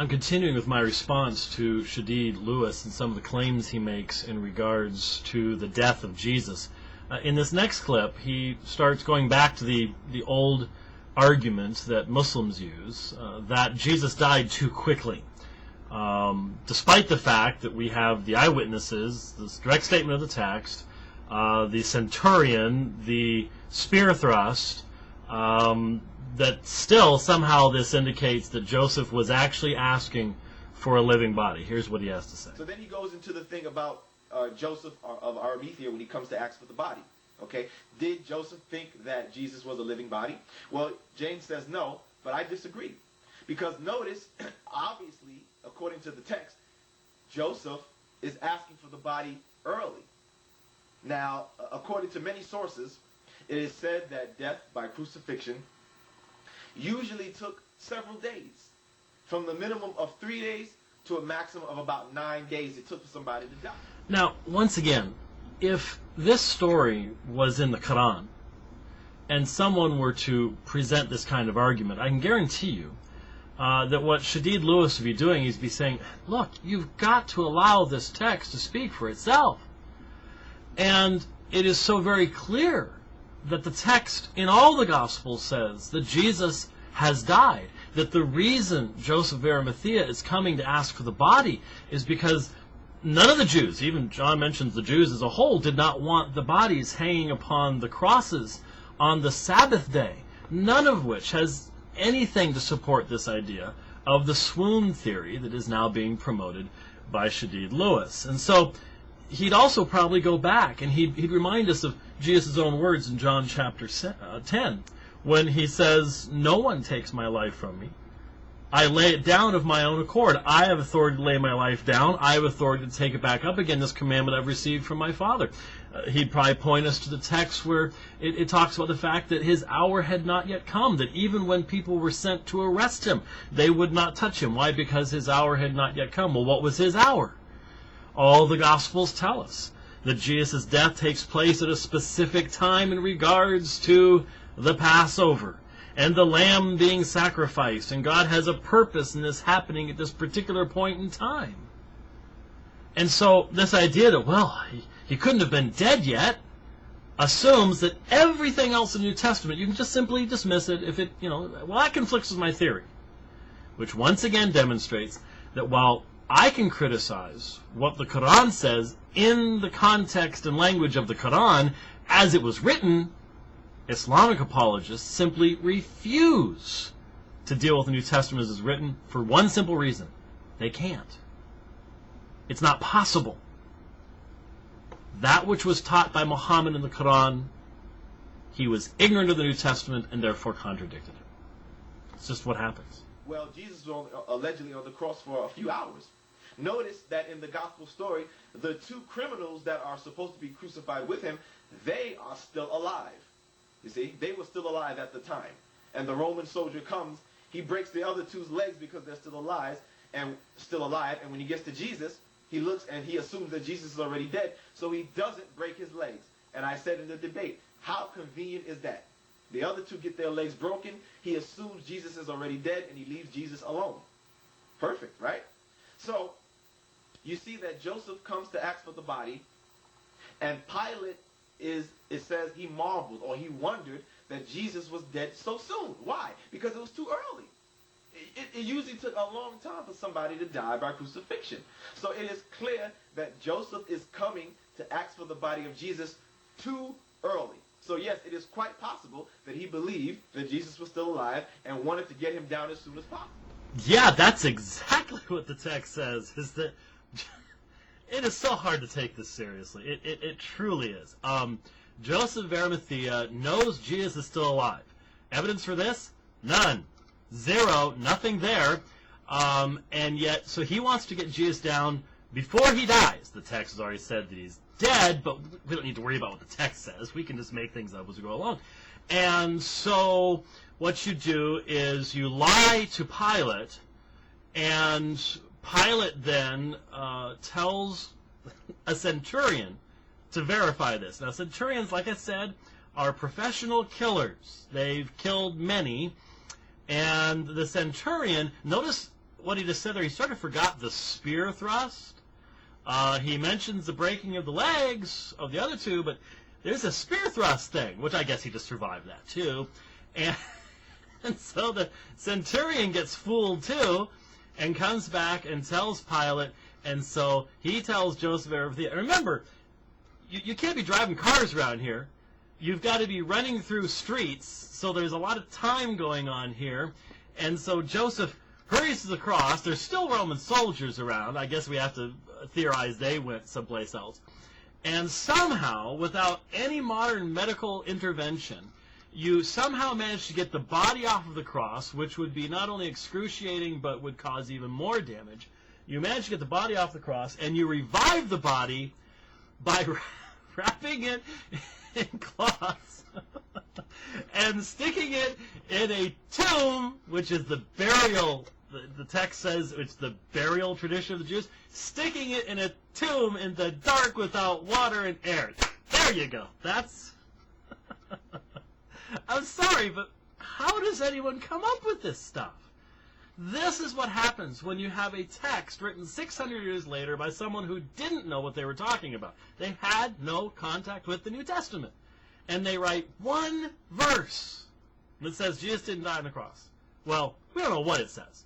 I'm continuing with my response to Shadid Lewis and some of the claims he makes in regards to the death of Jesus. In this next clip, he starts going back to the old argument that Muslims use, that Jesus died too quickly. Despite the fact that we have the eyewitnesses, this direct statement of the text, the centurion, the spear thrust, that still somehow this indicates that Joseph was actually asking for a living body. Here's what he has to say. So then he goes into the thing about Joseph of Arimathea when he comes to ask for the body. Okay, did Joseph think that Jesus was a living body? Well, James says no, but I disagree. Because notice, obviously, according to the text, Joseph is asking for the body early. Now, according to many sources, it is said that death by crucifixion usually took several days. From the minimum of 3 days to a maximum of about 9 days it took for somebody to die. Now, once again, if this story was in the Qur'an and someone were to present this kind of argument, I can guarantee you that what Shadid Lewis would be doing is be saying, look, you've got to allow this text to speak for itself. And it is so very clear that the text in all the Gospels says that Jesus has died, that the reason Joseph of Arimathea is coming to ask for the body is because none of the Jews, even John mentions the Jews as a whole, did not want the bodies hanging upon the crosses on the Sabbath day, none of which has anything to support this idea of the swoon theory that is now being promoted by Shadid Lewis. And so he'd also probably go back and he'd remind us of Jesus' own words in John chapter 10 when he says, "No one takes my life from me. I lay it down of my own accord. I have authority to lay my life down. I have authority to take it back up again. This commandment I've received from my Father." He'd probably point us to the text where it talks about the fact that his hour had not yet come, that even when people were sent to arrest him, they would not touch him. Why? Because his hour had not yet come. Well, what was his hour? All the Gospels tell us that Jesus' death takes place at a specific time in regards to the Passover and the lamb being sacrificed, and God has a purpose in this happening at this particular point in time. And so this idea that, well, he couldn't have been dead yet, assumes that everything else in the New Testament, you can just simply dismiss it if it, well, that conflicts with my theory. Which once again demonstrates that while I can criticize what the Qur'an says in the context and language of the Qur'an as it was written, Islamic apologists simply refuse to deal with the New Testament as it's written for one simple reason. They can't. It's not possible. That which was taught by Muhammad in the Quran, he was ignorant of the New Testament and therefore contradicted it. It's just what happens. Well, Jesus was allegedly on the cross for a few hours. Notice that in the gospel story, the two criminals that are supposed to be crucified with him, they are still alive. You see, they were still alive at the time. And the Roman soldier comes, he breaks the other two's legs because they're still alive, and when he gets to Jesus, he looks and he assumes that Jesus is already dead, so he doesn't break his legs. And I said in the debate, how convenient is that? The other two get their legs broken, he assumes Jesus is already dead, and he leaves Jesus alone. Perfect, right? So, you see that Joseph comes to ask for the body, and Pilate it says he marveled or he wondered that Jesus was dead so soon. Why? Because it was too early. It usually took a long time for somebody to die by crucifixion. So it is clear that Joseph is coming to ask for the body of Jesus too early. So yes, it is quite possible that he believed that Jesus was still alive and wanted to get him down as soon as possible. Yeah, that's exactly what the text says, is that it is so hard to take this seriously. It truly is. Joseph of Arimathea knows Jesus is still alive. Evidence for this? None. Zero. Nothing there. And yet, so he wants to get Jesus down before he dies. The text has already said that he's dead, but we don't need to worry about what the text says. We can just make things up as we go along. And so what you do is you lie to Pilate, and Pilate then tells a centurion to verify this. Now, centurions, like I said, are professional killers. They've killed many. And the centurion, notice what he just said there. He sort of forgot the spear thrust. He mentions the breaking of the legs of the other two, but there's a spear thrust thing, which I guess he just survived that too. And so the centurion gets fooled too, and comes back and tells Pilate, and so he tells Joseph everything. And remember, you can't be driving cars around here. You've got to be running through streets, so there's a lot of time going on here. And so Joseph hurries to the cross. There's still Roman soldiers around. I guess we have to theorize they went someplace else. And somehow, without any modern medical intervention, you somehow manage to get the body off of the cross, which would be not only excruciating, but would cause even more damage. You manage to get the body off the cross, and you revive the body by wrapping it in cloths and sticking it in a tomb, which is the burial, the text says it's the burial tradition of the Jews, sticking it in a tomb in the dark without water and air. There you go. That's... I'm sorry, but how does anyone come up with this stuff? This is what happens when you have a text written 600 years later by someone who didn't know what they were talking about. They had no contact with the New Testament. And they write one verse that says Jesus didn't die on the cross. Well, we don't know what it says.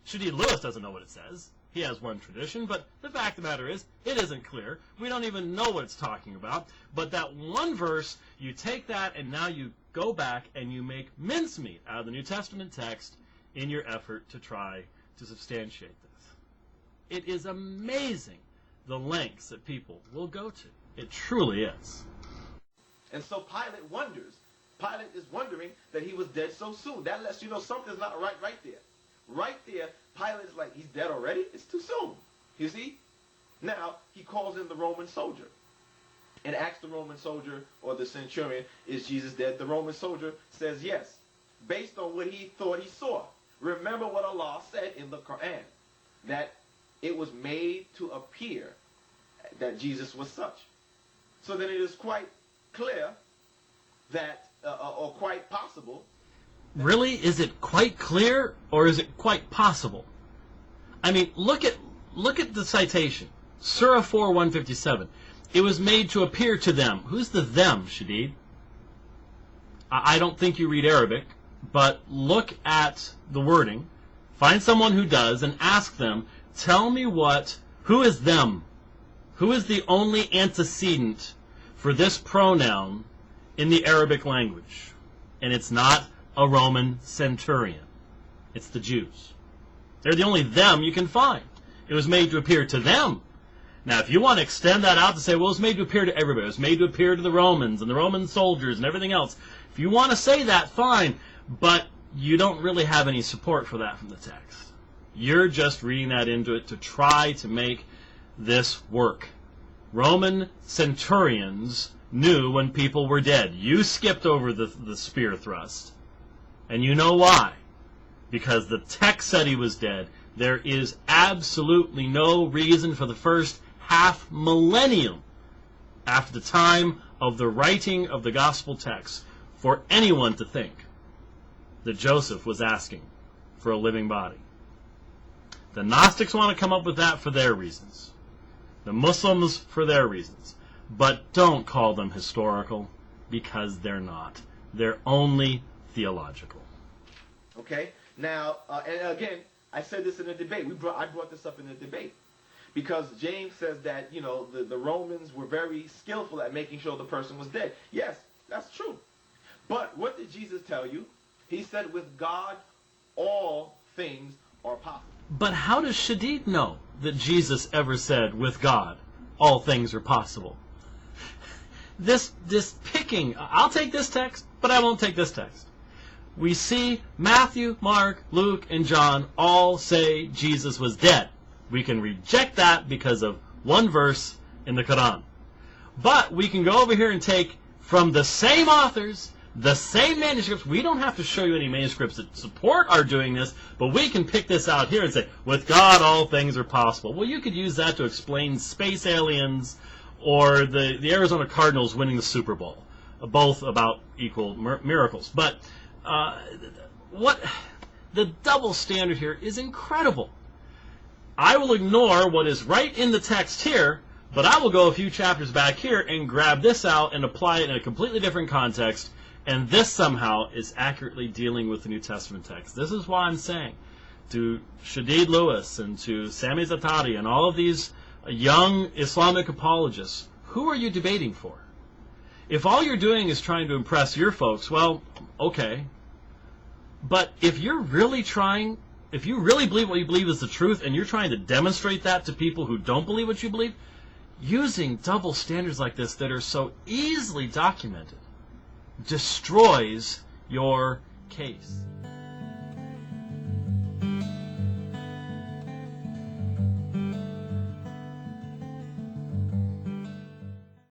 Shadid Lewis doesn't know what it says. He has one tradition, but the fact of the matter is, it isn't clear. We don't even know what it's talking about. But that one verse, you take that and now you go back and you make mincemeat out of the New Testament text in your effort to try to substantiate this. It is amazing the lengths that people will go to. It truly is. And so Pilate wonders. Pilate is wondering that he was dead so soon. That lets you know something's not right there. Right there, Pilate is like, he's dead already? It's too soon. You see? Now, he calls in the Roman soldier and asks the Roman soldier or the centurion, is Jesus dead? The Roman soldier says yes, based on what he thought he saw. Remember what Allah said in the Qur'an, that it was made to appear that Jesus was such. So then it is quite clear that, or quite possible. Really? Is it quite clear, or is it quite possible? I mean, look at the citation. Surah 4:157. It was made to appear to them. Who's the them, Shadid? I don't think you read Arabic, but look at the wording. Find someone who does and ask them, tell me who is them? Who is the only antecedent for this pronoun in the Arabic language? And it's not a Roman centurion. It's the Jews. They're the only them you can find. It was made to appear to them. Now, if you want to extend that out to say, well, it was made to appear to everybody. It was made to appear to the Romans and the Roman soldiers and everything else. If you want to say that, fine. But you don't really have any support for that from the text. You're just reading that into it to try to make this work. Roman centurions knew when people were dead. You skipped over the spear thrust. And you know why. Because the text said he was dead. There is absolutely no reason for the first half millennium after the time of the writing of the gospel text for anyone to think that Joseph was asking for a living body. The Gnostics want to come up with that for their reasons. The Muslims for their reasons. But don't call them historical, because they're not. They're only theological. Okay? Now, and again, I said this in a debate. I brought this up in a debate. Because James says that, the Romans were very skillful at making sure the person was dead. Yes, that's true. But what did Jesus tell you? He said, with God, all things are possible. But how does Shadid know that Jesus ever said, with God, all things are possible? This picking, I'll take this text, but I won't take this text. We see Matthew, Mark, Luke, and John all say Jesus was dead. We can reject that because of one verse in the Qur'an. But we can go over here and take from the same authors, the same manuscripts. We don't have to show you any manuscripts that support our doing this, but we can pick this out here and say, with God all things are possible. Well, you could use that to explain space aliens or the Arizona Cardinals winning the Super Bowl. Both about equal miracles. But The double standard here is incredible. I will ignore what is right in the text here, but I will go a few chapters back here and grab this out and apply it in a completely different context, and this somehow is accurately dealing with the New Testament text. This is why I'm saying to Shadid Lewis and to Sami Zaatari and all of these young Islamic apologists, who are you debating for? If all you're doing is trying to impress your folks, well, okay. But if you're really trying, if you really believe what you believe is the truth and you're trying to demonstrate that to people who don't believe what you believe, using double standards like this that are so easily documented destroys your case.